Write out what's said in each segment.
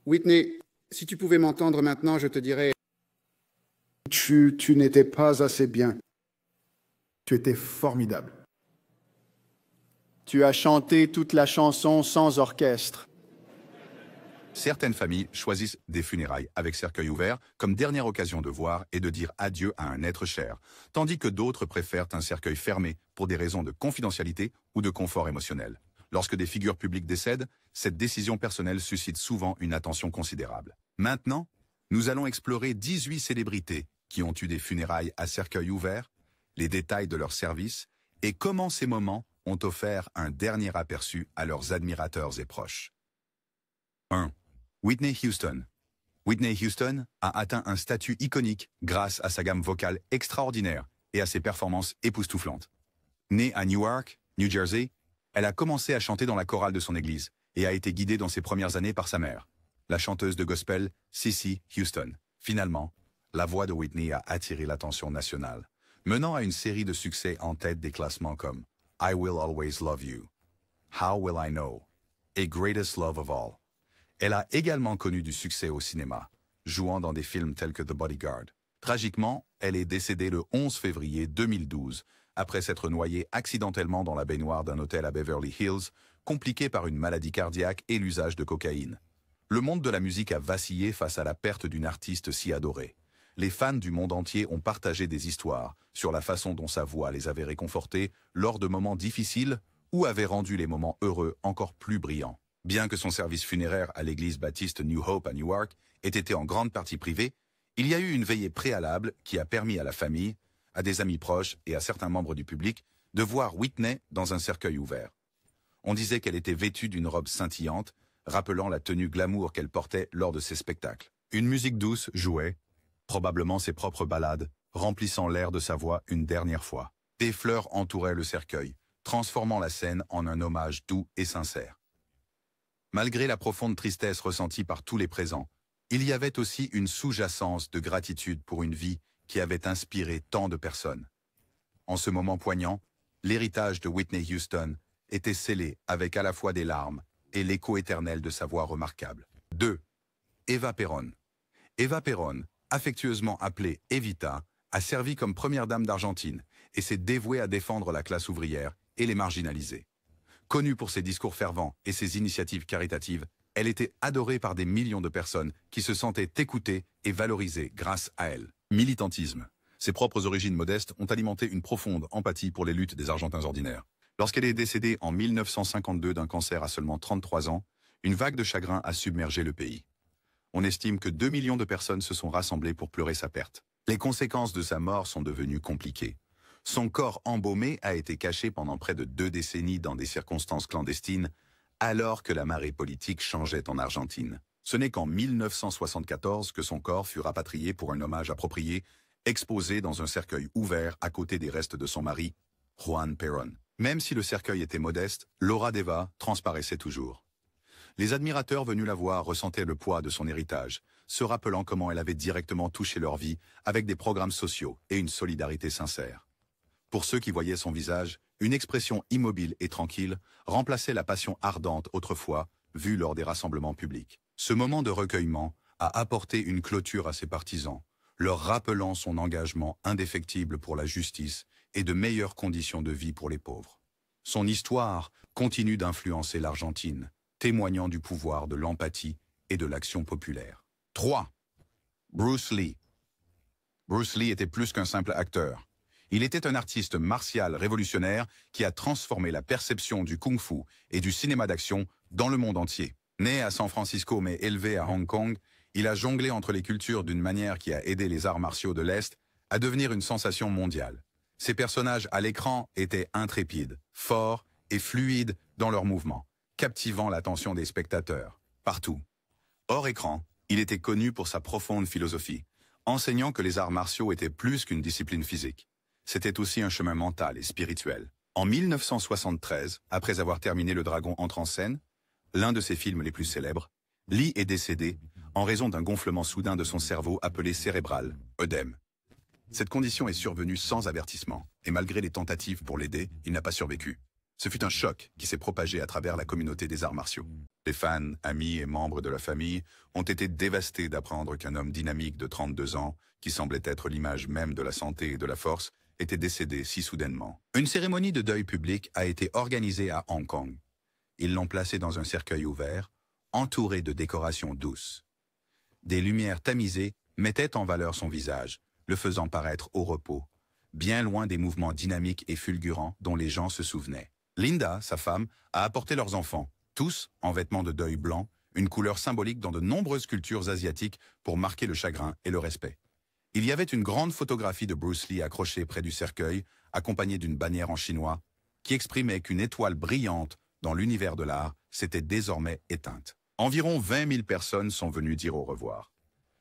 Whitney, si tu pouvais m'entendre maintenant, je te dirais... Tu n'étais pas assez bien. Tu étais formidable. Tu as chanté toute la chanson sans orchestre. Certaines familles choisissent des funérailles avec cercueil ouvert comme dernière occasion de voir et de dire adieu à un être cher, tandis que d'autres préfèrent un cercueil fermé pour des raisons de confidentialité ou de confort émotionnel. Lorsque des figures publiques décèdent, cette décision personnelle suscite souvent une attention considérable. Maintenant, nous allons explorer 18 célébrités qui ont eu des funérailles à cercueil ouvert, les détails de leur service et comment ces moments ont offert un dernier aperçu à leurs admirateurs et proches. 1. Whitney Houston. Whitney Houston a atteint un statut iconique grâce à sa gamme vocale extraordinaire et à ses performances époustouflantes. Née à Newark, New Jersey, elle a commencé à chanter dans la chorale de son église et a été guidée dans ses premières années par sa mère, la chanteuse de gospel Cissy Houston. Finalement, la voix de Whitney a attiré l'attention nationale, menant à une série de succès en tête des classements comme I Will Always Love You, How Will I Know et Greatest Love of All. Elle a également connu du succès au cinéma, jouant dans des films tels que The Bodyguard. Tragiquement, elle est décédée le 11 février 2012, après s'être noyée accidentellement dans la baignoire d'un hôtel à Beverly Hills, compliquée par une maladie cardiaque et l'usage de cocaïne. Le monde de la musique a vacillé face à la perte d'une artiste si adorée. Les fans du monde entier ont partagé des histoires sur la façon dont sa voix les avait réconfortés lors de moments difficiles ou avait rendu les moments heureux encore plus brillants. Bien que son service funéraire à l'église baptiste New Hope à Newark ait été en grande partie privé, il y a eu une veillée préalable qui a permis à la famille, à des amis proches et à certains membres du public de voir Whitney dans un cercueil ouvert. On disait qu'elle était vêtue d'une robe scintillante, rappelant la tenue glamour qu'elle portait lors de ses spectacles. Une musique douce jouait, probablement ses propres ballades, remplissant l'air de sa voix une dernière fois. Des fleurs entouraient le cercueil, transformant la scène en un hommage doux et sincère. Malgré la profonde tristesse ressentie par tous les présents, il y avait aussi une sous-jacence de gratitude pour une vie qui avait inspiré tant de personnes. En ce moment poignant, l'héritage de Whitney Houston était scellé avec à la fois des larmes et l'écho éternel de sa voix remarquable. 2. Eva Perón. Eva Perón, affectueusement appelée Evita, a servi comme première dame d'Argentine et s'est dévouée à défendre la classe ouvrière et les marginalisés. Connue pour ses discours fervents et ses initiatives caritatives, elle était adorée par des millions de personnes qui se sentaient écoutées et valorisées grâce à elle. Militantisme. Ses propres origines modestes ont alimenté une profonde empathie pour les luttes des Argentins ordinaires. Lorsqu'elle est décédée en 1952 d'un cancer à seulement 33 ans, une vague de chagrin a submergé le pays. On estime que 2 millions de personnes se sont rassemblées pour pleurer sa perte. Les conséquences de sa mort sont devenues compliquées. Son corps embaumé a été caché pendant près de 2 décennies dans des circonstances clandestines, alors que la marée politique changeait en Argentine. Ce n'est qu'en 1974 que son corps fut rapatrié pour un hommage approprié, exposé dans un cercueil ouvert à côté des restes de son mari, Juan Perón. Même si le cercueil était modeste, l'aura d'Eva transparaissait toujours. Les admirateurs venus la voir ressentaient le poids de son héritage, se rappelant comment elle avait directement touché leur vie avec des programmes sociaux et une solidarité sincère. Pour ceux qui voyaient son visage, une expression immobile et tranquille remplaçait la passion ardente autrefois vue lors des rassemblements publics. Ce moment de recueillement a apporté une clôture à ses partisans, leur rappelant son engagement indéfectible pour la justice et de meilleures conditions de vie pour les pauvres. Son histoire continue d'influencer l'Argentine, témoignant du pouvoir de l'empathie et de l'action populaire. 3. Bruce Lee. Bruce Lee était plus qu'un simple acteur. Il était un artiste martial révolutionnaire qui a transformé la perception du kung-fu et du cinéma d'action dans le monde entier. Né à San Francisco mais élevé à Hong Kong, il a jonglé entre les cultures d'une manière qui a aidé les arts martiaux de l'Est à devenir une sensation mondiale. Ses personnages à l'écran étaient intrépides, forts et fluides dans leurs mouvements, captivant l'attention des spectateurs, partout. Hors écran, il était connu pour sa profonde philosophie, enseignant que les arts martiaux étaient plus qu'une discipline physique. C'était aussi un chemin mental et spirituel. En 1973, après avoir terminé Le Dragon entre en scène, l'un de ses films les plus célèbres, Lee est décédé en raison d'un gonflement soudain de son cerveau appelé cérébral, œdème. Cette condition est survenue sans avertissement, et malgré les tentatives pour l'aider, il n'a pas survécu. Ce fut un choc qui s'est propagé à travers la communauté des arts martiaux. Les fans, amis et membres de la famille ont été dévastés d'apprendre qu'un homme dynamique de 32 ans, qui semblait être l'image même de la santé et de la force, était décédé si soudainement. Une cérémonie de deuil public a été organisée à Hong Kong. Ils l'ont placé dans un cercueil ouvert, entouré de décorations douces. Des lumières tamisées mettaient en valeur son visage, le faisant paraître au repos, bien loin des mouvements dynamiques et fulgurants dont les gens se souvenaient. Linda, sa femme, a apporté leurs enfants, tous en vêtements de deuil blanc, une couleur symbolique dans de nombreuses cultures asiatiques pour marquer le chagrin et le respect. Il y avait une grande photographie de Bruce Lee accrochée près du cercueil, accompagnée d'une bannière en chinois, qui exprimait qu'une étoile brillante dans l'univers de l'art s'était désormais éteinte. Environ 20 000 personnes sont venues dire au revoir.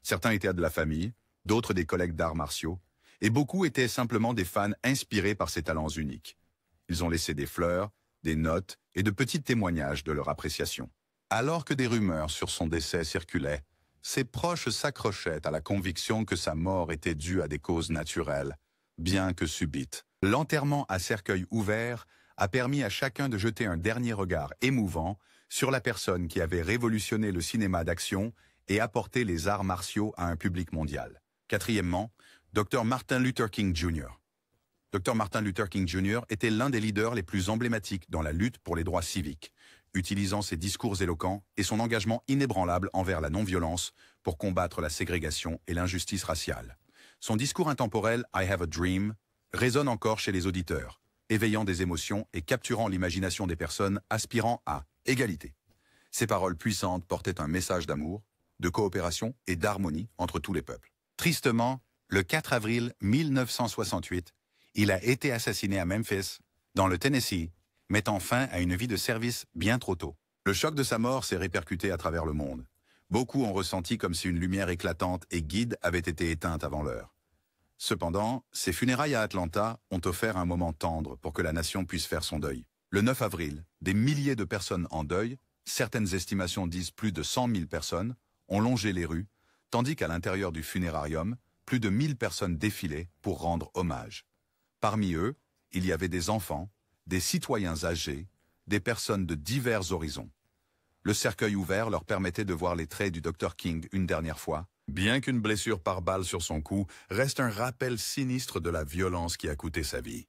Certains étaient de la famille, d'autres des collègues d'arts martiaux, et beaucoup étaient simplement des fans inspirés par ses talents uniques. Ils ont laissé des fleurs, des notes et de petits témoignages de leur appréciation. Alors que des rumeurs sur son décès circulaient, ses proches s'accrochaient à la conviction que sa mort était due à des causes naturelles, bien que subites. L'enterrement à cercueil ouvert a permis à chacun de jeter un dernier regard émouvant sur la personne qui avait révolutionné le cinéma d'action et apporté les arts martiaux à un public mondial. Quatrièmement, Dr. Martin Luther King Jr. Dr. Martin Luther King Jr. était l'un des leaders les plus emblématiques dans la lutte pour les droits civiques, utilisant ses discours éloquents et son engagement inébranlable envers la non-violence pour combattre la ségrégation et l'injustice raciale. Son discours intemporel « I have a dream » résonne encore chez les auditeurs, éveillant des émotions et capturant l'imagination des personnes aspirant à égalité. Ses paroles puissantes portaient un message d'amour, de coopération et d'harmonie entre tous les peuples. Tristement, le 4 avril 1968, il a été assassiné à Memphis, dans le Tennessee, mettant fin à une vie de service bien trop tôt. Le choc de sa mort s'est répercuté à travers le monde. Beaucoup ont ressenti comme si une lumière éclatante et guide avait été éteinte avant l'heure. Cependant, ses funérailles à Atlanta ont offert un moment tendre pour que la nation puisse faire son deuil. Le 9 avril, des milliers de personnes en deuil, certaines estimations disent plus de 100 000 personnes, ont longé les rues, tandis qu'à l'intérieur du funérarium, plus de 1000 personnes défilaient pour rendre hommage. Parmi eux, il y avait des enfants, des citoyens âgés, des personnes de divers horizons. Le cercueil ouvert leur permettait de voir les traits du Dr. King une dernière fois, bien qu'une blessure par balle sur son cou reste un rappel sinistre de la violence qui a coûté sa vie.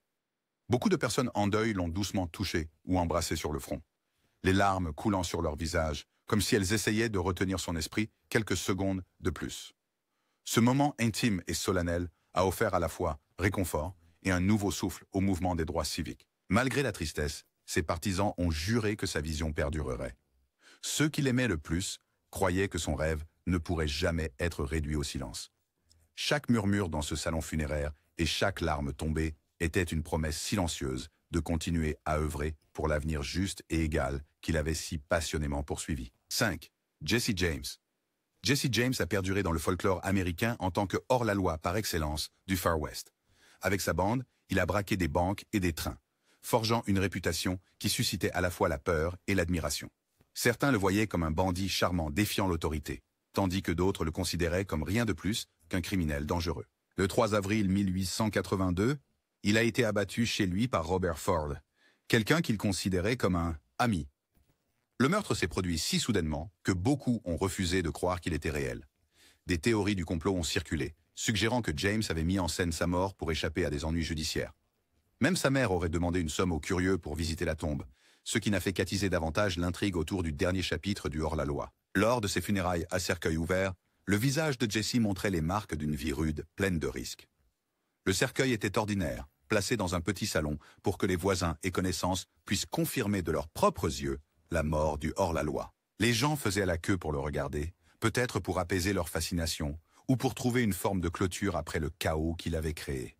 Beaucoup de personnes en deuil l'ont doucement touché ou embrassé sur le front, les larmes coulant sur leur visage, comme si elles essayaient de retenir son esprit quelques secondes de plus. Ce moment intime et solennel a offert à la fois réconfort et un nouveau souffle au mouvement des droits civiques. Malgré la tristesse, ses partisans ont juré que sa vision perdurerait. Ceux qui l'aimaient le plus croyaient que son rêve ne pourrait jamais être réduit au silence. Chaque murmure dans ce salon funéraire et chaque larme tombée était une promesse silencieuse de continuer à œuvrer pour l'avenir juste et égal qu'il avait si passionnément poursuivi. 5. Jesse James. Jesse James a perduré dans le folklore américain en tant que hors-la-loi par excellence du Far West. Avec sa bande, il a braqué des banques et des trains, forgeant une réputation qui suscitait à la fois la peur et l'admiration. Certains le voyaient comme un bandit charmant défiant l'autorité, tandis que d'autres le considéraient comme rien de plus qu'un criminel dangereux. Le 3 avril 1882, il a été abattu chez lui par Robert Ford, quelqu'un qu'il considérait comme un ami. Le meurtre s'est produit si soudainement que beaucoup ont refusé de croire qu'il était réel. Des théories du complot ont circulé, suggérant que James avait mis en scène sa mort pour échapper à des ennuis judiciaires. Même sa mère aurait demandé une somme aux curieux pour visiter la tombe, ce qui n'a fait qu'attiser davantage l'intrigue autour du dernier chapitre du hors-la-loi. Lors de ses funérailles à cercueil ouvert, le visage de Jesse montrait les marques d'une vie rude, pleine de risques. Le cercueil était ordinaire, placé dans un petit salon pour que les voisins et connaissances puissent confirmer de leurs propres yeux la mort du hors-la-loi. Les gens faisaient la queue pour le regarder, peut-être pour apaiser leur fascination, ou pour trouver une forme de clôture après le chaos qu'il avait créé.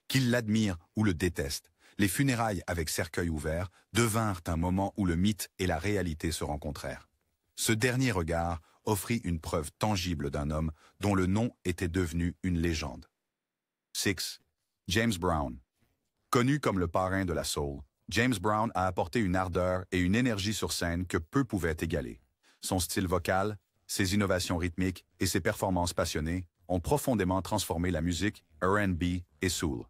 Qu'ils l'admirent ou le détestent, les funérailles avec cercueil ouvert devinrent un moment où le mythe et la réalité se rencontrèrent. Ce dernier regard offrit une preuve tangible d'un homme dont le nom était devenu une légende. 6. James Brown. Connu comme le parrain de la soul, James Brown a apporté une ardeur et une énergie sur scène que peu pouvaient égaler. Son style vocal, ses innovations rythmiques et ses performances passionnées ont profondément transformé la musique R&B et soul.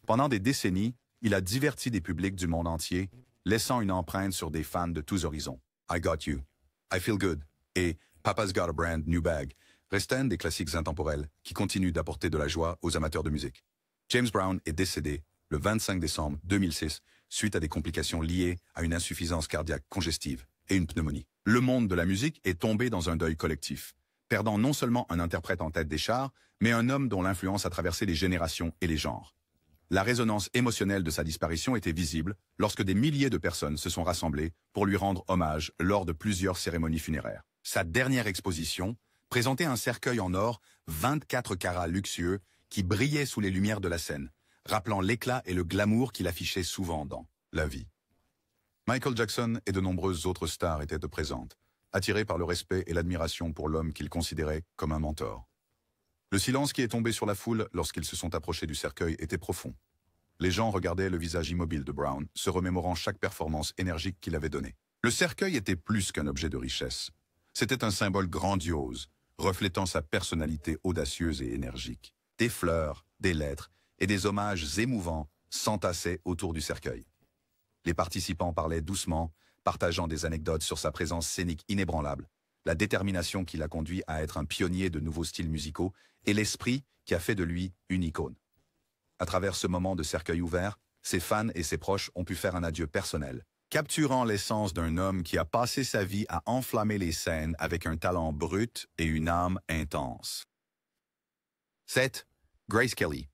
Pendant des décennies, il a diverti des publics du monde entier, laissant une empreinte sur des fans de tous horizons. I Got You, I Feel Good et Papa's Got a Brand New Bag restent un des classiques intemporels qui continuent d'apporter de la joie aux amateurs de musique. James Brown est décédé le 25 décembre 2006 suite à des complications liées à une insuffisance cardiaque congestive et une pneumonie. Le monde de la musique est tombé dans un deuil collectif, perdant non seulement un interprète en tête des charts, mais un homme dont l'influence a traversé les générations et les genres. La résonance émotionnelle de sa disparition était visible lorsque des milliers de personnes se sont rassemblées pour lui rendre hommage lors de plusieurs cérémonies funéraires. Sa dernière exposition présentait un cercueil en or 24 carats luxueux qui brillait sous les lumières de la scène, rappelant l'éclat et le glamour qu'il affichait souvent dans la vie. Michael Jackson et de nombreuses autres stars étaient présentes, attirés par le respect et l'admiration pour l'homme qu'ils considéraient comme un mentor. Le silence qui est tombé sur la foule lorsqu'ils se sont approchés du cercueil était profond. Les gens regardaient le visage immobile de Brown, se remémorant chaque performance énergique qu'il avait donnée. Le cercueil était plus qu'un objet de richesse. C'était un symbole grandiose, reflétant sa personnalité audacieuse et énergique. Des fleurs, des lettres et des hommages émouvants s'entassaient autour du cercueil. Les participants parlaient doucement, partageant des anecdotes sur sa présence scénique inébranlable, la détermination qui l'a conduit à être un pionnier de nouveaux styles musicaux et l'esprit qui a fait de lui une icône. À travers ce moment de cercueil ouvert, ses fans et ses proches ont pu faire un adieu personnel, capturant l'essence d'un homme qui a passé sa vie à enflammer les scènes avec un talent brut et une âme intense. 7. Grace Kelly.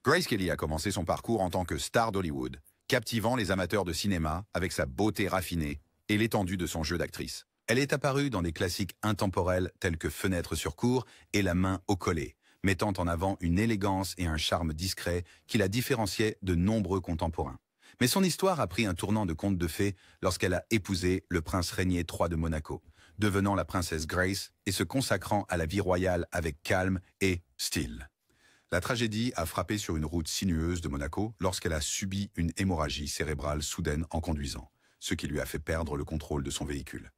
Grace Kelly a commencé son parcours en tant que star d'Hollywood, captivant les amateurs de cinéma avec sa beauté raffinée et l'étendue de son jeu d'actrice. Elle est apparue dans des classiques intemporels tels que Fenêtre sur cour et La main au collet, mettant en avant une élégance et un charme discret qui la différenciaient de nombreux contemporains. Mais son histoire a pris un tournant de conte de fées lorsqu'elle a épousé le prince Régnier III de Monaco, devenant la princesse Grace et se consacrant à la vie royale avec calme et style. La tragédie a frappé sur une route sinueuse de Monaco lorsqu'elle a subi une hémorragie cérébrale soudaine en conduisant, ce qui lui a fait perdre le contrôle de son véhicule.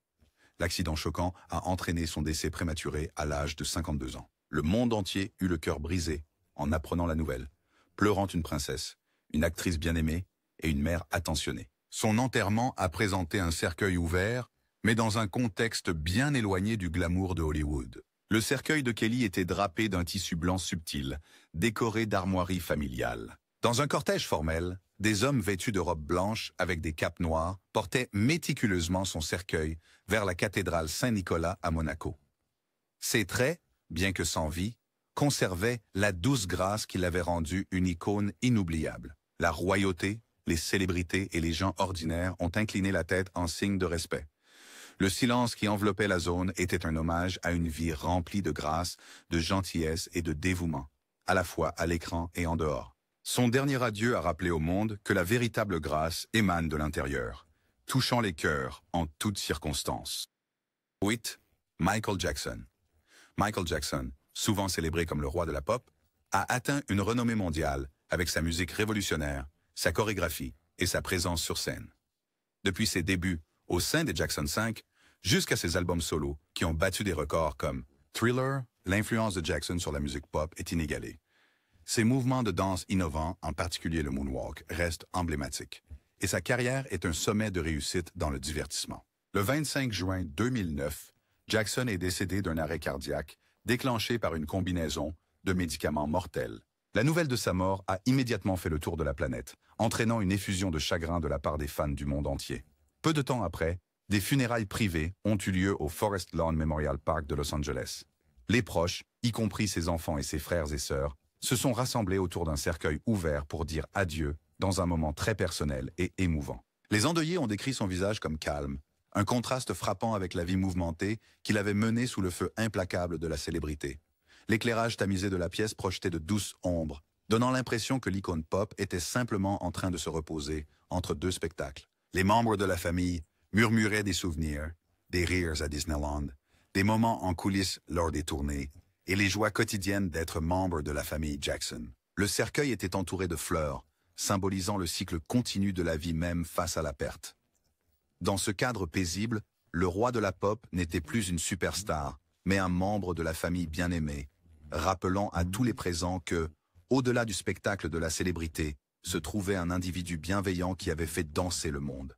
L'accident choquant a entraîné son décès prématuré à l'âge de 52 ans. Le monde entier eut le cœur brisé en apprenant la nouvelle, pleurant une princesse, une actrice bien-aimée et une mère attentionnée. Son enterrement a présenté un cercueil ouvert, mais dans un contexte bien éloigné du glamour de Hollywood. Le cercueil de Kelly était drapé d'un tissu blanc subtil, décoré d'armoiries familiales. Dans un cortège formel, des hommes vêtus de robes blanches avec des capes noires portaient méticuleusement son cercueil vers la cathédrale Saint-Nicolas à Monaco. Ses traits, bien que sans vie, conservaient la douce grâce qui l'avait rendue une icône inoubliable. La royauté, les célébrités et les gens ordinaires ont incliné la tête en signe de respect. Le silence qui enveloppait la zone était un hommage à une vie remplie de grâce, de gentillesse et de dévouement, à la fois à l'écran et en dehors. Son dernier adieu a rappelé au monde que la véritable grâce émane de l'intérieur, touchant les cœurs en toutes circonstances. 8. Michael Jackson. Michael Jackson, souvent célébré comme le roi de la pop, a atteint une renommée mondiale avec sa musique révolutionnaire, sa chorégraphie et sa présence sur scène. Depuis ses débuts au sein des Jackson 5, jusqu'à ses albums solos qui ont battu des records comme Thriller, l'influence de Jackson sur la musique pop est inégalée. Ses mouvements de danse innovants, en particulier le moonwalk, restent emblématiques. Et sa carrière est un sommet de réussite dans le divertissement. Le 25 juin 2009, Jackson est décédé d'un arrêt cardiaque déclenché par une combinaison de médicaments mortels. La nouvelle de sa mort a immédiatement fait le tour de la planète, entraînant une effusion de chagrin de la part des fans du monde entier. Peu de temps après, des funérailles privées ont eu lieu au Forest Lawn Memorial Park de Los Angeles. Les proches, y compris ses enfants et ses frères et sœurs, se sont rassemblés autour d'un cercueil ouvert pour dire adieu dans un moment très personnel et émouvant. Les endeuillés ont décrit son visage comme calme, un contraste frappant avec la vie mouvementée qu'il avait menée sous le feu implacable de la célébrité. L'éclairage tamisé de la pièce projetait de douces ombres, donnant l'impression que l'icône pop était simplement en train de se reposer entre deux spectacles. Les membres de la famille murmuraient des souvenirs, des rires à Disneyland, des moments en coulisses lors des tournées, et les joies quotidiennes d'être membre de la famille Jackson. Le cercueil était entouré de fleurs, symbolisant le cycle continu de la vie même face à la perte. Dans ce cadre paisible, le roi de la pop n'était plus une superstar, mais un membre de la famille bien-aimée, rappelant à tous les présents que, au-delà du spectacle de la célébrité, se trouvait un individu bienveillant qui avait fait danser le monde.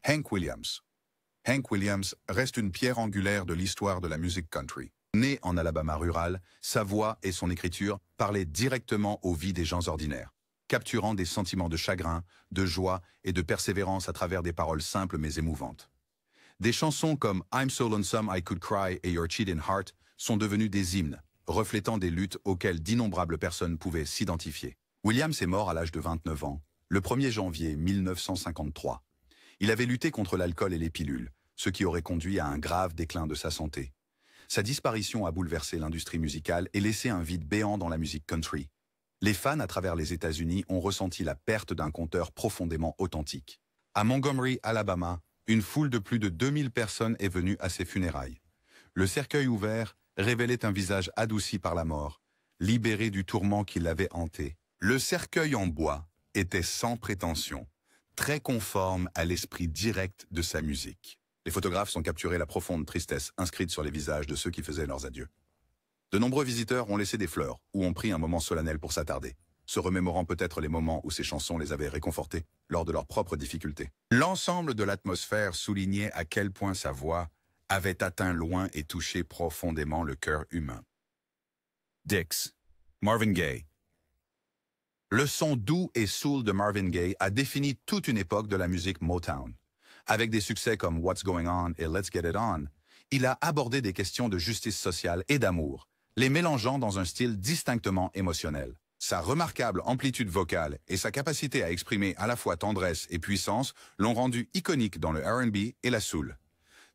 Hank Williams. Hank Williams reste une pierre angulaire de l'histoire de la musique country. Né en Alabama rural, sa voix et son écriture parlaient directement aux vies des gens ordinaires, capturant des sentiments de chagrin, de joie et de persévérance à travers des paroles simples mais émouvantes. Des chansons comme I'm So Lonesome I Could Cry et Your Cheating Heart sont devenues des hymnes, reflétant des luttes auxquelles d'innombrables personnes pouvaient s'identifier. Williams est mort à l'âge de 29 ans, le 1er janvier 1953. Il avait lutté contre l'alcool et les pilules, ce qui aurait conduit à un grave déclin de sa santé. Sa disparition a bouleversé l'industrie musicale et laissé un vide béant dans la musique country. Les fans à travers les États-Unis ont ressenti la perte d'un conteur profondément authentique. À Montgomery, Alabama, une foule de plus de 2000 personnes est venue à ses funérailles. Le cercueil ouvert révélait un visage adouci par la mort, libéré du tourment qui l'avait hanté. Le cercueil en bois était sans prétention, très conforme à l'esprit direct de sa musique. Les photographes ont capturé la profonde tristesse inscrite sur les visages de ceux qui faisaient leurs adieux. De nombreux visiteurs ont laissé des fleurs ou ont pris un moment solennel pour s'attarder, se remémorant peut-être les moments où ces chansons les avaient réconfortés lors de leurs propres difficultés. L'ensemble de l'atmosphère soulignait à quel point sa voix avait atteint loin et touché profondément le cœur humain. Dix. Marvin Gaye. Le son doux et soul de Marvin Gaye a défini toute une époque de la musique Motown. Avec des succès comme What's Going On et Let's Get It On, il a abordé des questions de justice sociale et d'amour, les mélangeant dans un style distinctement émotionnel. Sa remarquable amplitude vocale et sa capacité à exprimer à la fois tendresse et puissance l'ont rendu iconique dans le R&B et la soul.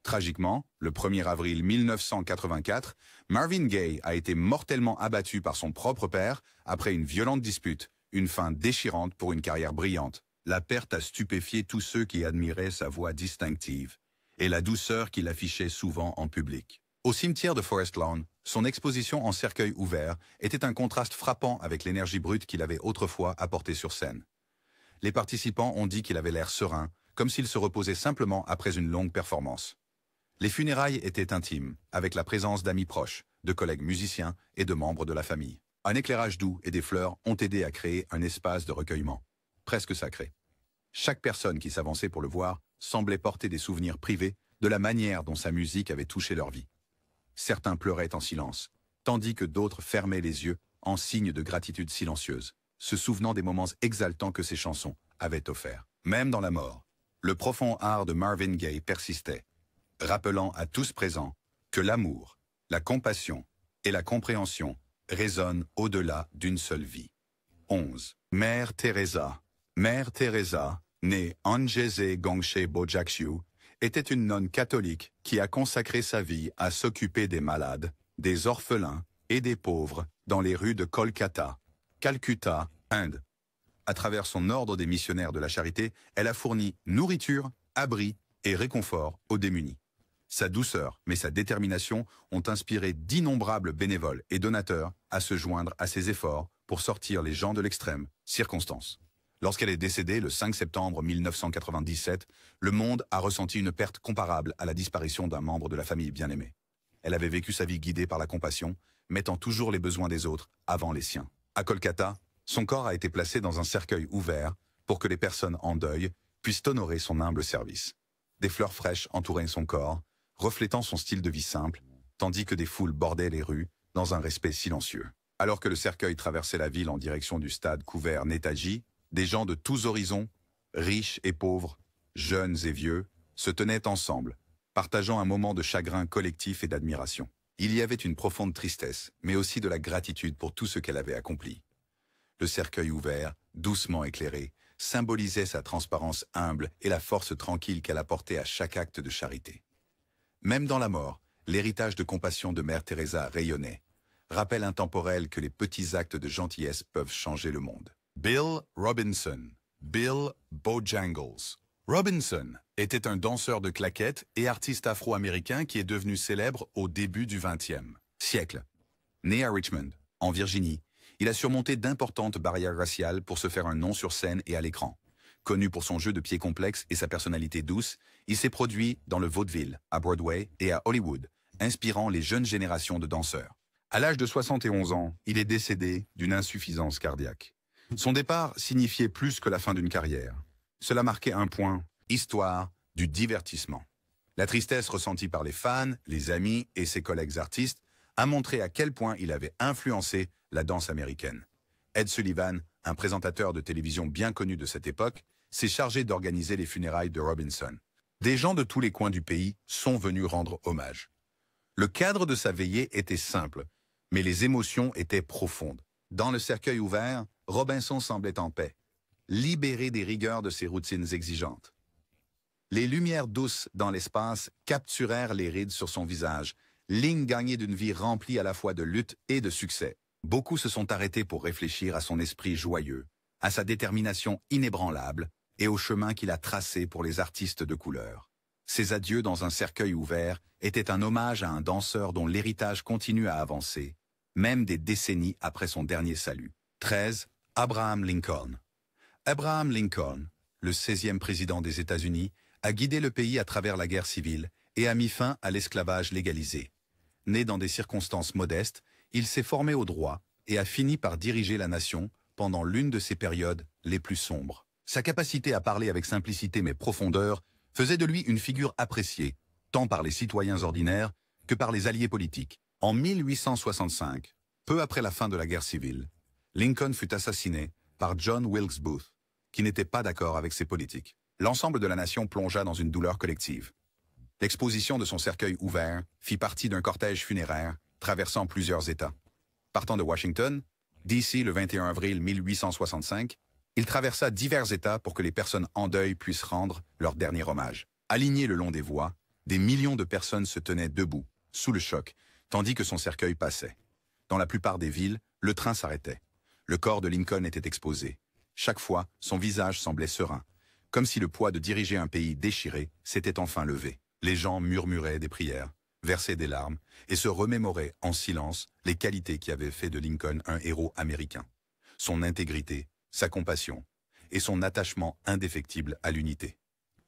Tragiquement, le 1er avril 1984, Marvin Gaye a été mortellement abattu par son propre père après une violente dispute, une fin déchirante pour une carrière brillante. La perte a stupéfié tous ceux qui admiraient sa voix distinctive et la douceur qu'il affichait souvent en public. Au cimetière de Forest Lawn, son exposition en cercueil ouvert était un contraste frappant avec l'énergie brute qu'il avait autrefois apportée sur scène. Les participants ont dit qu'il avait l'air serein, comme s'il se reposait simplement après une longue performance. Les funérailles étaient intimes, avec la présence d'amis proches, de collègues musiciens et de membres de la famille. Un éclairage doux et des fleurs ont aidé à créer un espace de recueillement, presque sacré. Chaque personne qui s'avançait pour le voir semblait porter des souvenirs privés de la manière dont sa musique avait touché leur vie. Certains pleuraient en silence, tandis que d'autres fermaient les yeux en signe de gratitude silencieuse, se souvenant des moments exaltants que ses chansons avaient offerts. Même dans la mort, le profond art de Marvin Gaye persistait, rappelant à tous présents que l'amour, la compassion et la compréhension résonnent au-delà d'une seule vie. 11. Mère Teresa. Mère Teresa, née Angeze Gongshe Bojakshu, était une nonne catholique qui a consacré sa vie à s'occuper des malades, des orphelins et des pauvres dans les rues de Kolkata, Calcutta, Inde. À travers son ordre des missionnaires de la charité, elle a fourni nourriture, abri et réconfort aux démunis. Sa douceur, mais sa détermination ont inspiré d'innombrables bénévoles et donateurs à se joindre à ses efforts pour sortir les gens de l'extrême circonstance. Lorsqu'elle est décédée le 5 septembre 1997, le monde a ressenti une perte comparable à la disparition d'un membre de la famille bien-aimée. Elle avait vécu sa vie guidée par la compassion, mettant toujours les besoins des autres avant les siens. À Kolkata, son corps a été placé dans un cercueil ouvert pour que les personnes en deuil puissent honorer son humble service. Des fleurs fraîches entouraient son corps, reflétant son style de vie simple, tandis que des foules bordaient les rues dans un respect silencieux. Alors que le cercueil traversait la ville en direction du stade couvert Netaji, des gens de tous horizons, riches et pauvres, jeunes et vieux, se tenaient ensemble, partageant un moment de chagrin collectif et d'admiration. Il y avait une profonde tristesse, mais aussi de la gratitude pour tout ce qu'elle avait accompli. Le cercueil ouvert, doucement éclairé, symbolisait sa transparence humble et la force tranquille qu'elle apportait à chaque acte de charité. Même dans la mort, l'héritage de compassion de Mère Teresa rayonnait, rappel intemporel que les petits actes de gentillesse peuvent changer le monde. Bill Robinson, Bill Bojangles. Robinson était un danseur de claquettes et artiste afro-américain qui est devenu célèbre au début du XXe siècle. Né à Richmond, en Virginie, il a surmonté d'importantes barrières raciales pour se faire un nom sur scène et à l'écran. Connu pour son jeu de pieds complexe et sa personnalité douce, il s'est produit dans le vaudeville, à Broadway et à Hollywood, inspirant les jeunes générations de danseurs. À l'âge de 71 ans, il est décédé d'une insuffisance cardiaque. Son départ signifiait plus que la fin d'une carrière. Cela marquait un point, histoire du divertissement. La tristesse ressentie par les fans, les amis et ses collègues artistes a montré à quel point il avait influencé la danse américaine. Ed Sullivan, un présentateur de télévision bien connu de cette époque, s'est chargé d'organiser les funérailles de Robinson. Des gens de tous les coins du pays sont venus rendre hommage. Le cadre de sa veillée était simple, mais les émotions étaient profondes. Dans le cercueil ouvert, Robinson semblait en paix, libéré des rigueurs de ses routines exigeantes. Les lumières douces dans l'espace capturèrent les rides sur son visage, ligne gagnée d'une vie remplie à la fois de lutte et de succès. Beaucoup se sont arrêtés pour réfléchir à son esprit joyeux, à sa détermination inébranlable et au chemin qu'il a tracé pour les artistes de couleur. Ses adieux dans un cercueil ouvert étaient un hommage à un danseur dont l'héritage continue à avancer, même des décennies après son dernier salut. 13. Abraham Lincoln. Abraham Lincoln, le 16e président des États-Unis, a guidé le pays à travers la guerre civile et a mis fin à l'esclavage légalisé. Né dans des circonstances modestes, il s'est formé au droit et a fini par diriger la nation pendant l'une de ses périodes les plus sombres. Sa capacité à parler avec simplicité mais profondeur faisait de lui une figure appréciée, tant par les citoyens ordinaires que par les alliés politiques. En 1865, peu après la fin de la guerre civile, Lincoln fut assassiné par John Wilkes Booth, qui n'était pas d'accord avec ses politiques. L'ensemble de la nation plongea dans une douleur collective. L'exposition de son cercueil ouvert fit partie d'un cortège funéraire traversant plusieurs États. Partant de Washington, D.C. le 21 avril 1865, il traversa divers États pour que les personnes en deuil puissent rendre leur dernier hommage. Alignés le long des voies, des millions de personnes se tenaient debout, sous le choc, tandis que son cercueil passait. Dans la plupart des villes, le train s'arrêtait. Le corps de Lincoln était exposé. Chaque fois, son visage semblait serein, comme si le poids de diriger un pays déchiré s'était enfin levé. Les gens murmuraient des prières, versaient des larmes et se remémoraient en silence les qualités qui avaient fait de Lincoln un héros américain. Son intégrité, sa compassion et son attachement indéfectible à l'unité.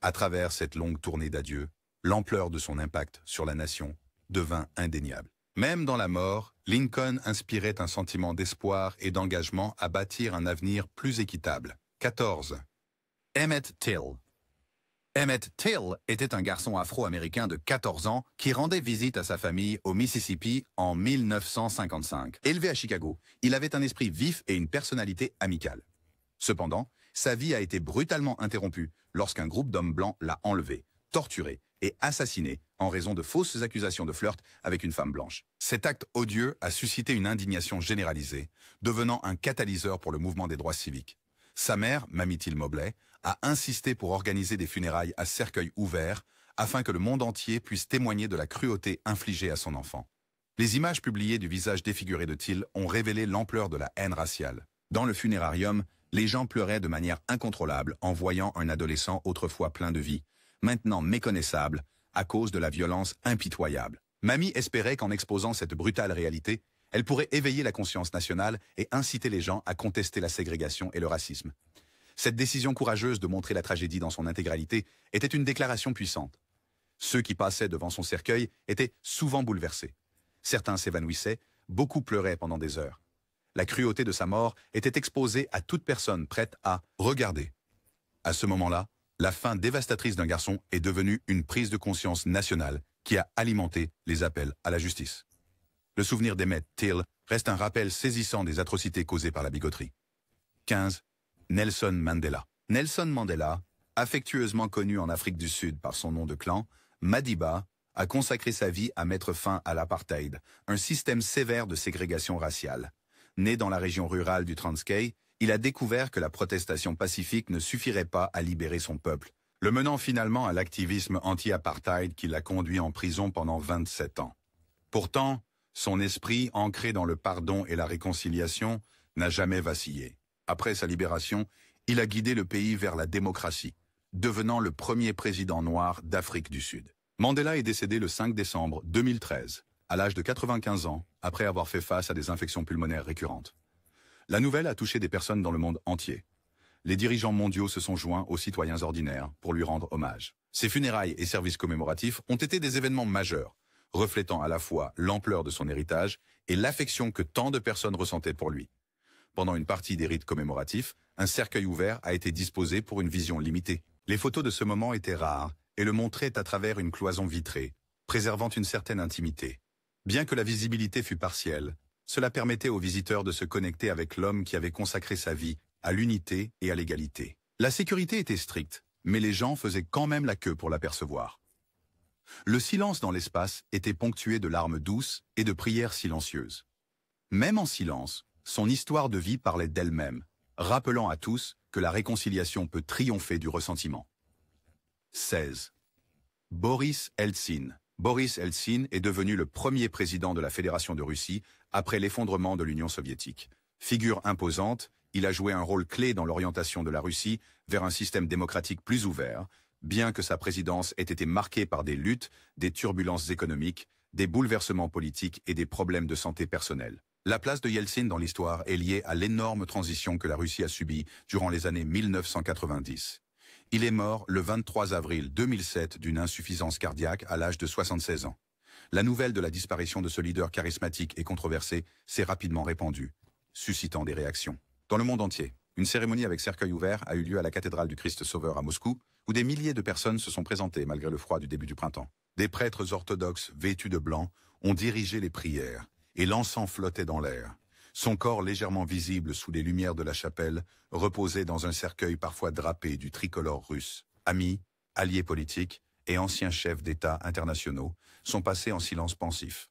À travers cette longue tournée d'adieu, l'ampleur de son impact sur la nation devint indéniable. Même dans la mort, Lincoln inspirait un sentiment d'espoir et d'engagement à bâtir un avenir plus équitable. 14. Emmett Till. Emmett Till était un garçon afro-américain de 14 ans qui rendait visite à sa famille au Mississippi en 1955. Élevé à Chicago, il avait un esprit vif et une personnalité amicale. Cependant, sa vie a été brutalement interrompue lorsqu'un groupe d'hommes blancs l'a enlevé, torturé et assassiné en raison de fausses accusations de flirt avec une femme blanche. Cet acte odieux a suscité une indignation généralisée, devenant un catalyseur pour le mouvement des droits civiques. Sa mère, Mamie Till Mobley, a insisté pour organiser des funérailles à cercueil ouvert afin que le monde entier puisse témoigner de la cruauté infligée à son enfant. Les images publiées du visage défiguré de Till ont révélé l'ampleur de la haine raciale. Dans le funérarium, les gens pleuraient de manière incontrôlable en voyant un adolescent autrefois plein de vie, maintenant méconnaissable à cause de la violence impitoyable. Mamie espérait qu'en exposant cette brutale réalité, elle pourrait éveiller la conscience nationale et inciter les gens à contester la ségrégation et le racisme. Cette décision courageuse de montrer la tragédie dans son intégralité était une déclaration puissante. Ceux qui passaient devant son cercueil étaient souvent bouleversés. Certains s'évanouissaient, beaucoup pleuraient pendant des heures. La cruauté de sa mort était exposée à toute personne prête à regarder. À ce moment-là, la fin dévastatrice d'un garçon est devenue une prise de conscience nationale qui a alimenté les appels à la justice. Le souvenir d'Emmett Till reste un rappel saisissant des atrocités causées par la bigoterie. 15. Nelson Mandela. Nelson Mandela, affectueusement connu en Afrique du Sud par son nom de clan, Madiba, a consacré sa vie à mettre fin à l'apartheid, un système sévère de ségrégation raciale. Né dans la région rurale du Transkei, il a découvert que la protestation pacifique ne suffirait pas à libérer son peuple, le menant finalement à l'activisme anti-apartheid qui l'a conduit en prison pendant 27 ans. Pourtant, son esprit, ancré dans le pardon et la réconciliation, n'a jamais vacillé. Après sa libération, il a guidé le pays vers la démocratie, devenant le premier président noir d'Afrique du Sud. Mandela est décédé le 5 décembre 2013, à l'âge de 95 ans, après avoir fait face à des infections pulmonaires récurrentes. La nouvelle a touché des personnes dans le monde entier. Les dirigeants mondiaux se sont joints aux citoyens ordinaires pour lui rendre hommage. Ses funérailles et services commémoratifs ont été des événements majeurs, reflétant à la fois l'ampleur de son héritage et l'affection que tant de personnes ressentaient pour lui. pendant une partie des rites commémoratifs, un cercueil ouvert a été disposé pour une vision limitée. Les photos de ce moment étaient rares et le montraient à travers une cloison vitrée, préservant une certaine intimité. Bien que la visibilité fût partielle, cela permettait aux visiteurs de se connecter avec l'homme qui avait consacré sa vie à l'unité et à l'égalité. La sécurité était stricte, mais les gens faisaient quand même la queue pour l'apercevoir. Le silence dans l'espace était ponctué de larmes douces et de prières silencieuses. Même en silence, son histoire de vie parlait d'elle-même, rappelant à tous que la réconciliation peut triompher du ressentiment. 16. Boris Eltsine. Boris Eltsine est devenu le premier président de la Fédération de Russie après l'effondrement de l'Union soviétique. Figure imposante, il a joué un rôle clé dans l'orientation de la Russie vers un système démocratique plus ouvert, bien que sa présidence ait été marquée par des luttes, des turbulences économiques, des bouleversements politiques et des problèmes de santé personnelle. La place de Yeltsin dans l'histoire est liée à l'énorme transition que la Russie a subie durant les années 1990. Il est mort le 23 avril 2007 d'une insuffisance cardiaque à l'âge de 76 ans. La nouvelle de la disparition de ce leader charismatique et controversé s'est rapidement répandue, suscitant des réactions. Dans le monde entier, une cérémonie avec cercueil ouvert a eu lieu à la cathédrale du Christ Sauveur à Moscou, où des milliers de personnes se sont présentées malgré le froid du début du printemps. Des prêtres orthodoxes vêtus de blanc ont dirigé les prières, et l'encens flottait dans l'air. Son corps légèrement visible sous les lumières de la chapelle reposait dans un cercueil parfois drapé du tricolore russe. Amis, alliés politiques et anciens chefs d'État internationaux sont passés en silence pensif.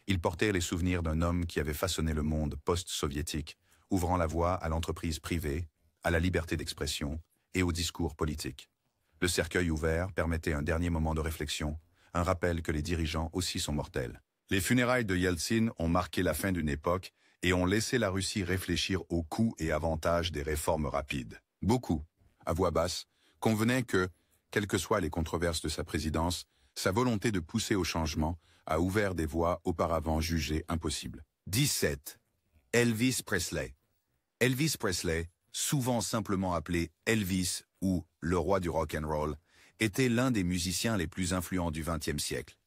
Ils portaient les souvenirs d'un homme qui avait façonné le monde post-soviétique, ouvrant la voie à l'entreprise privée, à la liberté d'expression et au discours politique. Le cercueil ouvert permettait un dernier moment de réflexion, un rappel que les dirigeants aussi sont mortels. Les funérailles de Yeltsin ont marqué la fin d'une époque et ont laissé la Russie réfléchir aux coûts et avantages des réformes rapides. Beaucoup, à voix basse, convenaient que, quelles que soient les controverses de sa présidence, sa volonté de pousser au changement a ouvert des voies auparavant jugées impossibles. 17. Elvis Presley. Elvis Presley, souvent simplement appelé Elvis ou le roi du rock and roll, était l'un des musiciens les plus influents du XXe siècle.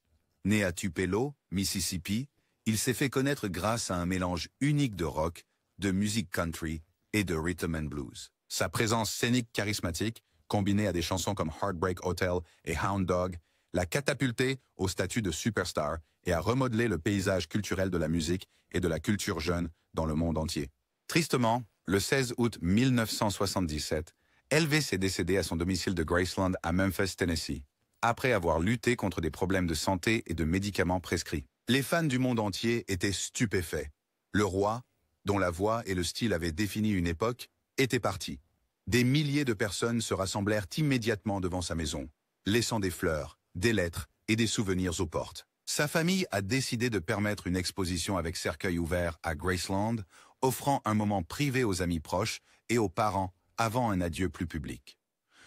Né à Tupelo, Mississippi, il s'est fait connaître grâce à un mélange unique de rock, de musique country et de rhythm and blues. Sa présence scénique charismatique, combinée à des chansons comme Heartbreak Hotel et Hound Dog, l'a catapulté au statut de superstar et a remodelé le paysage culturel de la musique et de la culture jeune dans le monde entier. Tristement, le 16 août 1977, Elvis est décédé à son domicile de Graceland à Memphis, Tennessee, après avoir lutté contre des problèmes de santé et de médicaments prescrits. Les fans du monde entier étaient stupéfaits. Le roi, dont la voix et le style avaient défini une époque, était parti. Des milliers de personnes se rassemblèrent immédiatement devant sa maison, laissant des fleurs, des lettres et des souvenirs aux portes. Sa famille a décidé de permettre une exposition avec cercueil ouvert à Graceland, offrant un moment privé aux amis proches et aux parents avant un adieu plus public.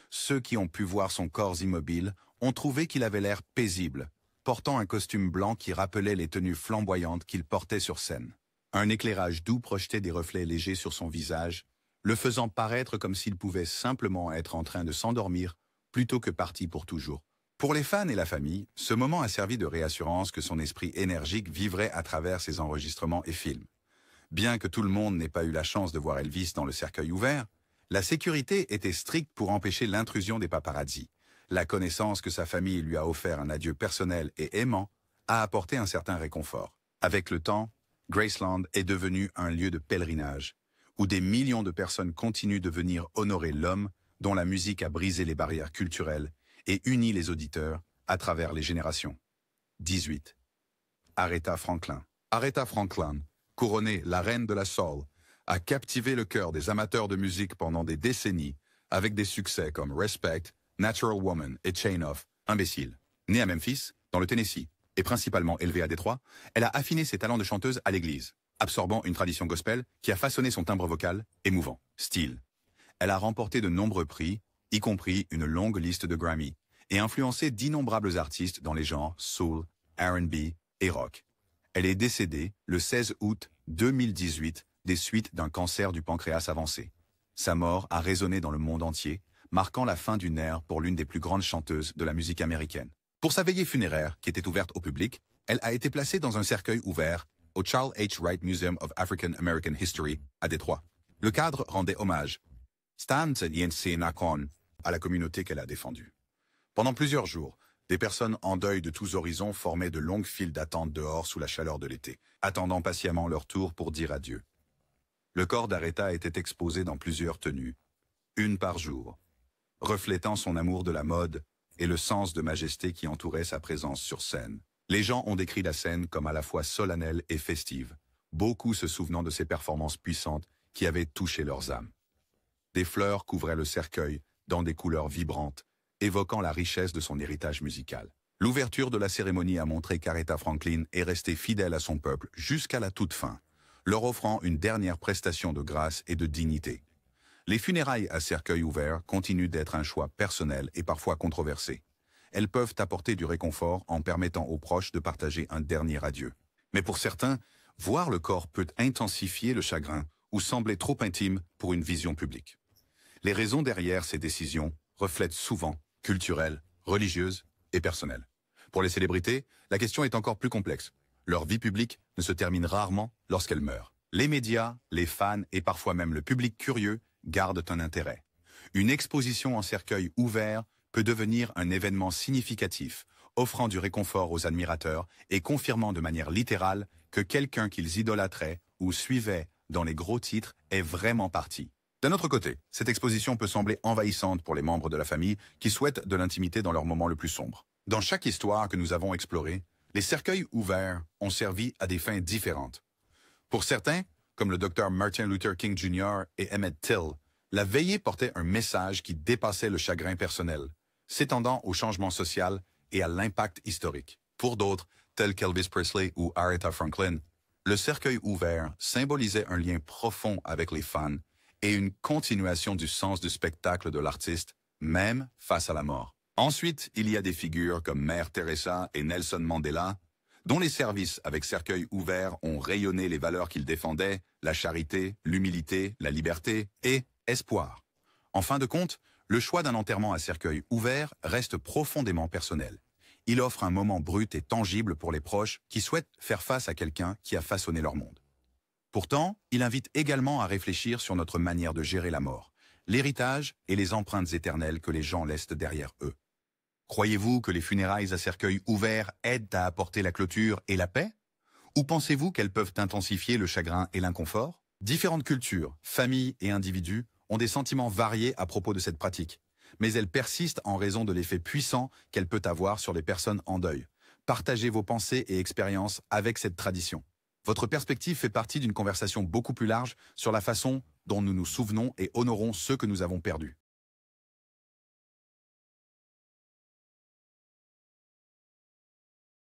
Ceux qui ont pu voir son corps immobile ont trouvé qu'il avait l'air paisible, portant un costume blanc qui rappelait les tenues flamboyantes qu'il portait sur scène. Un éclairage doux projetait des reflets légers sur son visage, le faisant paraître comme s'il pouvait simplement être en train de s'endormir plutôt que parti pour toujours. Pour les fans et la famille, ce moment a servi de réassurance que son esprit énergique vivrait à travers ses enregistrements et films. Bien que tout le monde n'ait pas eu la chance de voir Elvis dans le cercueil ouvert, la sécurité était stricte pour empêcher l'intrusion des paparazzis. La connaissance que sa famille lui a offert un adieu personnel et aimant a apporté un certain réconfort. Avec le temps, Graceland est devenu un lieu de pèlerinage, où des millions de personnes continuent de venir honorer l'homme dont la musique a brisé les barrières culturelles et uni les auditeurs à travers les générations. 18. Aretha Franklin. Aretha Franklin, couronnée la reine de la soul, a captivé le cœur des amateurs de musique pendant des décennies avec des succès comme Respect, Natural Woman et Chain of Imbécile. Née à Memphis, dans le Tennessee, et principalement élevée à Détroit, elle a affiné ses talents de chanteuse à l'église, absorbant une tradition gospel qui a façonné son timbre vocal émouvant. Style. Elle a remporté de nombreux prix, y compris une longue liste de Grammy, et influencé d'innombrables artistes dans les genres soul, R&B et rock. Elle est décédée le 16 août 2018 des suites d'un cancer du pancréas avancé. Sa mort a résonné dans le monde entier, marquant la fin d'une ère pour l'une des plus grandes chanteuses de la musique américaine. Pour sa veillée funéraire, qui était ouverte au public, elle a été placée dans un cercueil ouvert au Charles H. Wright Museum of African American History à Détroit. Le cadre rendait hommage à la communauté qu'elle a défendue. Pendant plusieurs jours, des personnes en deuil de tous horizons formaient de longues files d'attente dehors sous la chaleur de l'été, attendant patiemment leur tour pour dire adieu. Le corps d'Aretha était exposé dans plusieurs tenues, une par jour, reflétant son amour de la mode et le sens de majesté qui entourait sa présence sur scène. Les gens ont décrit la scène comme à la fois solennelle et festive, beaucoup se souvenant de ces performances puissantes qui avaient touché leurs âmes. Des fleurs couvraient le cercueil dans des couleurs vibrantes, évoquant la richesse de son héritage musical. L'ouverture de la cérémonie a montré qu'Aretha Franklin est restée fidèle à son peuple jusqu'à la toute fin, leur offrant une dernière prestation de grâce et de dignité. Les funérailles à cercueil ouvert continuent d'être un choix personnel et parfois controversé. Elles peuvent apporter du réconfort en permettant aux proches de partager un dernier adieu. Mais pour certains, voir le corps peut intensifier le chagrin ou sembler trop intime pour une vision publique. Les raisons derrière ces décisions reflètent souvent culturelles, religieuses et personnelles. Pour les célébrités, la question est encore plus complexe. Leur vie publique ne se termine rarement lorsqu'elles meurent. Les médias, les fans et parfois même le public curieux gardent un intérêt. Une exposition en cercueil ouvert peut devenir un événement significatif, offrant du réconfort aux admirateurs et confirmant de manière littérale que quelqu'un qu'ils idolâtraient ou suivaient dans les gros titres est vraiment parti. D'un autre côté, cette exposition peut sembler envahissante pour les membres de la famille qui souhaitent de l'intimité dans leur moment le plus sombre. Dans chaque histoire que nous avons explorée, les cercueils ouverts ont servi à des fins différentes. Pour certains, comme le Dr Martin Luther King Jr. et Emmett Till, la veillée portait un message qui dépassait le chagrin personnel, s'étendant au changement social et à l'impact historique. Pour d'autres, tels qu'Elvis Presley ou Aretha Franklin, le cercueil ouvert symbolisait un lien profond avec les fans et une continuation du sens du spectacle de l'artiste, même face à la mort. Ensuite, il y a des figures comme Mère Teresa et Nelson Mandela, dont les services avec cercueil ouvert ont rayonné les valeurs qu'ils défendaient, la charité, l'humilité, la liberté et espoir. En fin de compte, le choix d'un enterrement à cercueil ouvert reste profondément personnel. Il offre un moment brut et tangible pour les proches qui souhaitent faire face à quelqu'un qui a façonné leur monde. Pourtant, il invite également à réfléchir sur notre manière de gérer la mort, l'héritage et les empreintes éternelles que les gens laissent derrière eux. Croyez-vous que les funérailles à cercueil ouvert aident à apporter la clôture et la paix? Ou pensez-vous qu'elles peuvent intensifier le chagrin et l'inconfort? Différentes cultures, familles et individus ont des sentiments variés à propos de cette pratique, mais elle persiste en raison de l'effet puissant qu'elle peut avoir sur les personnes en deuil. Partagez vos pensées et expériences avec cette tradition. Votre perspective fait partie d'une conversation beaucoup plus large sur la façon dont nous nous souvenons et honorons ceux que nous avons perdus.